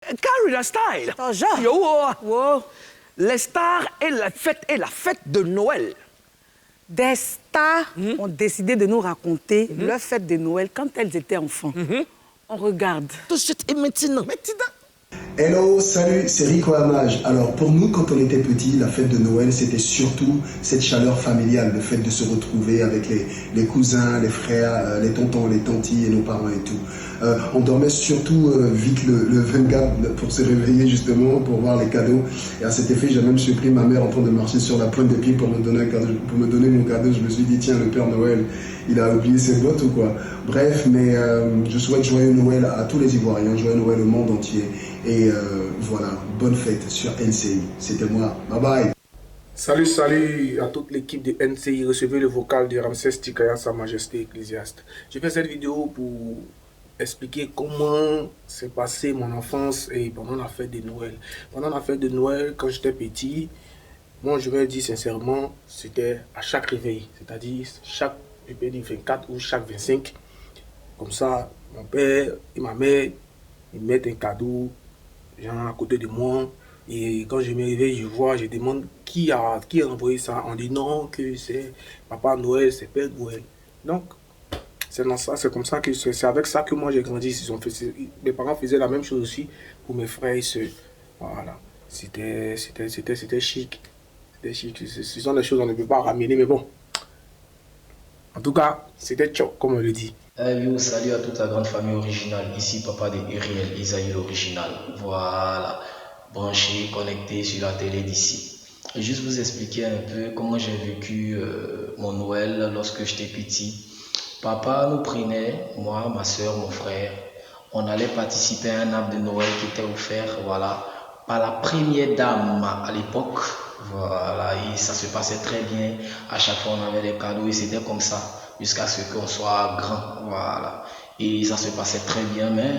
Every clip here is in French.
Carry style. Oh, genre. Yo, Wow. les stars et la fête de Noël. Des stars ont décidé de nous raconter leur fête de Noël quand elles étaient enfants. On regarde. Tout de suite et maintenant. Hello, salut, c'est Rico Amage. Alors pour nous, quand on était petits, la fête de Noël, c'était surtout cette chaleur familiale, le fait de se retrouver avec les cousins, les frères, les tontons, les tantis et nos parents et tout. On dormait surtout vite le 24 pour se réveiller justement, pour voir les cadeaux. Et à cet effet, j'ai même surpris ma mère en train de marcher sur la pointe des pieds pour me donner un cadeau, pour me donner mon cadeau. Je me suis dit, tiens, le Père Noël, il a oublié ses bottes ou quoi. Bref, mais je souhaite joyeux Noël à tous les Ivoiriens, joyeux Noël au monde entier. Et voilà, bonne fête sur NCI. C'était moi. Bye bye. Salut à toute l'équipe de NCI. Recevez le vocal de Ramsès Tikaya, Sa Majesté Ecclésiaste. J'ai fait cette vidéo pour expliquer comment s'est passée mon enfance et pendant la fête de Noël. Pendant la fête de Noël, quand j'étais petit, moi je vais dire sincèrement, c'était à chaque réveil. C'est-à-dire chaque, je peux dire 24 ou chaque 25. Comme ça, mon père et ma mère, ils mettent un cadeau genre à côté de moi. Et quand je me réveille, je demande qui a envoyé ça. On dit non, que c'est Papa Noël, c'est Père Noël. Donc, c'est comme ça que c'est avec ça que moi j'ai grandi. Mes parents faisaient la même chose aussi pour mes frères et soeurs. Voilà. C'était chic. C'était chic. Ce sont des choses qu'on ne peut pas ramener, mais bon. En tout cas, c'était chaud, comme on le dit. Yo, salut à toute la grande famille originale. Ici, papa de Uriel, Isaïe l'original. Voilà, branché, connecté sur la télé d'ici. Et juste vous expliquer un peu comment j'ai vécu mon Noël lorsque j'étais petit. Papa nous prenait, moi, ma soeur, mon frère. On allait participer à un arbre de Noël qui était offert, voilà, par la première dame à l'époque. Voilà, et ça se passait très bien. À chaque fois, on avait des cadeaux et c'était comme ça. Jusqu'à ce qu'on soit grand, voilà. Et ça se passait très bien, mais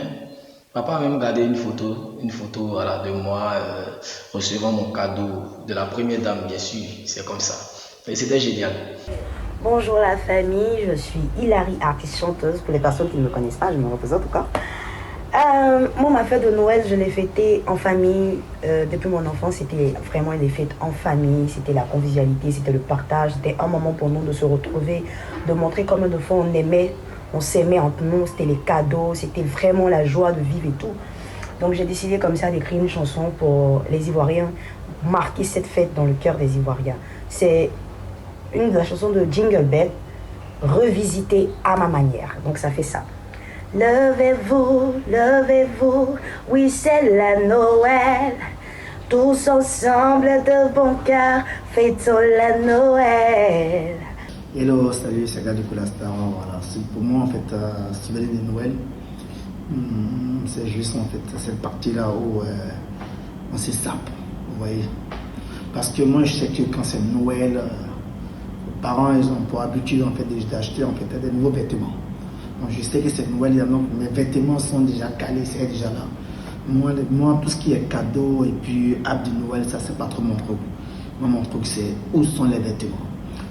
papa a même gardé une photo voilà, de moi recevant mon cadeau de la première dame, bien sûr, c'est comme ça. Et c'était génial. Bonjour la famille, je suis Hilary, artiste chanteuse. Pour les personnes qui ne me connaissent pas, je me représente encore. Moi, ma fête de Noël, je l'ai fêtée en famille. Depuis mon enfance, c'était vraiment des fêtes en famille. C'était la convivialité, c'était le partage. C'était un moment pour nous de se retrouver, de montrer combien de fois on aimait, on s'aimait entre nous. C'était les cadeaux, c'était vraiment la joie de vivre et tout. Donc j'ai décidé comme ça d'écrire une chanson pour les Ivoiriens, marquer cette fête dans le cœur des Ivoiriens. C'est une de la chanson de Jingle Bell, revisitée à ma manière. Donc ça fait ça. Levez-vous, levez-vous, oui c'est la Noël. Tous ensemble de bon cœur, fêtons la Noël. Hello, salut, c'est Gadi Star. Voilà, pour moi en fait, souvenir de Noël, c'est juste en fait cette partie-là où on s'échappe, vous voyez. Parce que moi je sais que quand c'est Noël, les parents ils ont pour habitude en fait d'acheter en fait des nouveaux vêtements. Donc, je sais que c'est Noël, donc mes vêtements sont déjà calés, c'est déjà là. Moi, tout ce qui est cadeau et puis arbre de Noël, ça c'est pas trop mon truc. Moi, mon truc c'est où sont les vêtements.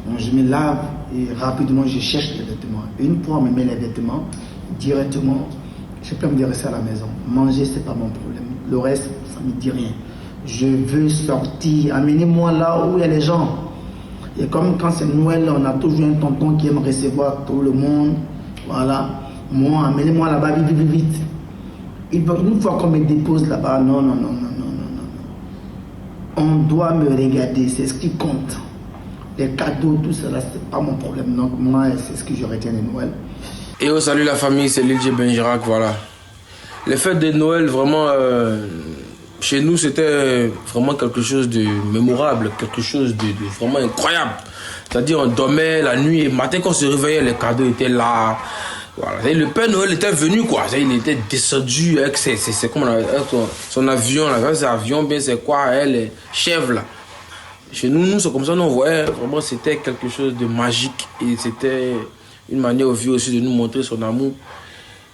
Donc je me lave et rapidement je cherche les vêtements. Une fois on me met les vêtements, directement, je peux me dire rester à la maison. Manger, c'est pas mon problème. Le reste, ça me dit rien. Je veux sortir, amenez-moi là où il y a les gens. Et comme quand c'est Noël, on a toujours un tonton qui aime recevoir tout le monde. Voilà, moi, amenez-moi là-bas, vite. Une fois qu'on me dépose là-bas, non. On doit me regarder, c'est ce qui compte. Les cadeaux, tout cela, c'est pas mon problème. Donc moi, c'est ce que je retiens de Noël. Et salut la famille, c'est Lil J Benjirac, voilà. Les fêtes de Noël, vraiment, chez nous, c'était vraiment quelque chose de mémorable, quelque chose de vraiment incroyable. C'est-à-dire, on dormait la nuit et le matin, quand on se réveillait, les cadeaux étaient là. Voilà. Et le Père Noël était venu, quoi. Il était descendu avec son avion, là. C'est avion, bien c'est quoi, les chèvres, là. Chez nous, c'est comme ça, nous, on voyait vraiment, c'était quelque chose de magique. Et c'était une manière aussi de nous montrer son amour.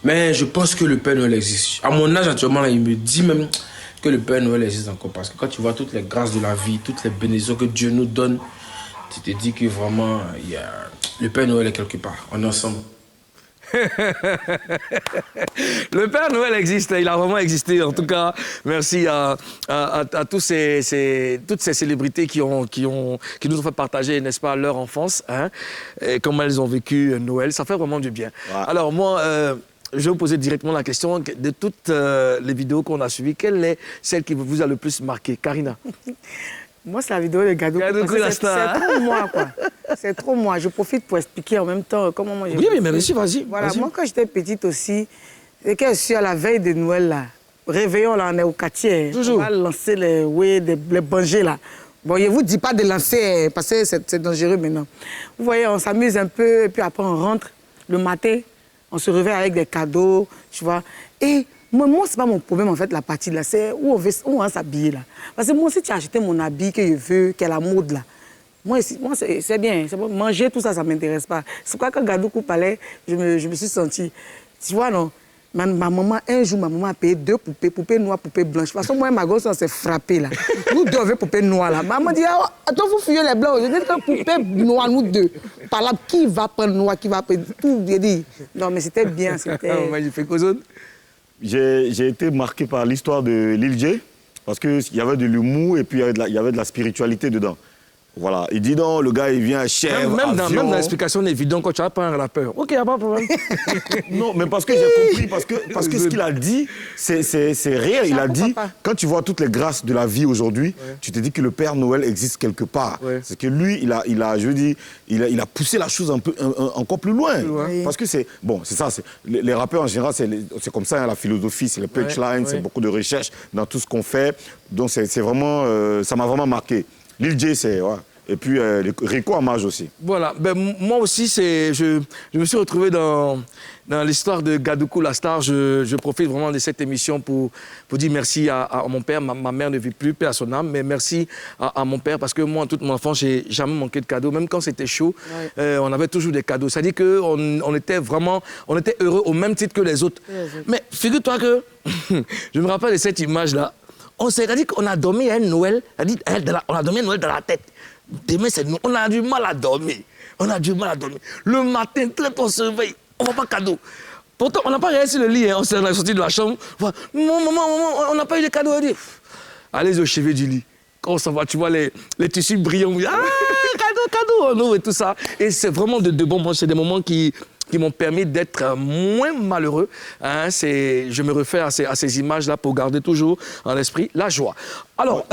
Mais je pense que le Père Noël existe. À mon âge, actuellement, là, il me dit même que le Père Noël existe encore. Parce que quand tu vois toutes les grâces de la vie, toutes les bénédictions que Dieu nous donne, tu te dis que vraiment, le Père Noël est quelque part. On est ensemble. Le Père Noël existe, il a vraiment existé. En tout cas, merci à toutes ces célébrités qui nous ont fait partager, n'est-ce pas, leur enfance, hein, et comment elles ont vécu Noël. Ça fait vraiment du bien. Ouais. Alors moi, je vais vous poser directement la question. De toutes les vidéos qu'on a suivies, quelle est celle qui vous a le plus marqué? Karina? Moi, c'est la vidéo de Gadou. C'est trop moi, quoi. C'est trop moi. Je profite pour expliquer en même temps comment moi j'ai... Oui, mais monsieur, vas-y. Voilà, moi, quand j'étais petite aussi, et quand je suis à la veille de Noël, là, réveillon, là, on est au quartier. Toujours. On va lancer les bangers, là. Bon, je ne vous dis pas de lancer, parce que c'est dangereux maintenant. Vous voyez, on s'amuse un peu, et puis après, on rentre le matin, on se réveille avec des cadeaux, tu vois. Et... Moi, c'est pas mon problème, en fait, la partie là. C'est où on va s'habiller, là. Parce que moi, si tu as acheté mon habit que je veux, qui est la mode, là, moi c'est bien. Manger, tout ça, ça ne m'intéresse pas. C'est quoi, quand Gadou parlait, je me suis sentie... Tu vois, non? Ma maman, un jour, ma maman a payé 2 poupées noires, poupées blanches. De toute façon, moi et ma gosse, on s'est frappés, là. Nous deux, on veut poupées noires, là. Maman dit, ah, attends, vous fuyez les blancs. Je dis que poupées noires, nous deux. Par là, qui va prendre noir, qui va prendre tout? J'ai dit, non, mais c'était bien, c'était... Magnifique, Ozone. J'ai été marqué par l'histoire de Lil J, parce qu'il y avait de l'humour et puis il y avait de la spiritualité dedans. Voilà, il dit non, le gars il vient chèvre, même dans l'explication évidente, quand tu as pas un rappeur. Ok, il n'y a pas de problème. Non, mais parce que j'ai compris, parce que ce qu'il a dit, c'est réel. Il a dit, quand tu vois toutes les grâces de la vie aujourd'hui, tu te dis que le Père Noël existe quelque part. Ouais. C'est que lui, il a poussé la chose encore plus loin. Parce que c'est ça. Les rappeurs en général, c'est comme ça, hein, la philosophie, c'est le punchline, c'est beaucoup de recherche dans tout ce qu'on fait. Donc c'est vraiment, ça m'a vraiment marqué. Lil J, c'est... Ouais. Et puis Rico Amage aussi. Voilà. Ben, moi aussi, je me suis retrouvé dans l'histoire de Gadoukou la star. Je profite vraiment de cette émission pour dire merci à mon père. Ma mère ne vit plus, paix à son âme, mais merci à mon père parce que moi, toute mon enfance, j'ai jamais manqué de cadeaux. Même quand c'était chaud, on avait toujours des cadeaux. C'est-à-dire qu'on était heureux au même titre que les autres. Mais figure-toi que je me rappelle de cette image-là. On s'est dit qu'on a dormi à Noël, on a dormi à Noël dans la tête. Demain, c'est nous. On a du mal à dormir. Le matin, quand on se réveille, on ne voit pas cadeau. Pourtant, on n'a pas regardé sur le lit. Hein. On s'est sorti de la chambre. Maman, on n'a pas eu de cadeau. On dit, allez au chevet du lit. Quand on s'en va, tu vois les tissus brillants. Ah, cadeau, on ouvre et tout ça. Et c'est vraiment de bons moments. C'est des moments qui m'ont permis d'être moins malheureux. Hein, je me refais à ces images-là pour garder toujours en esprit la joie. Alors,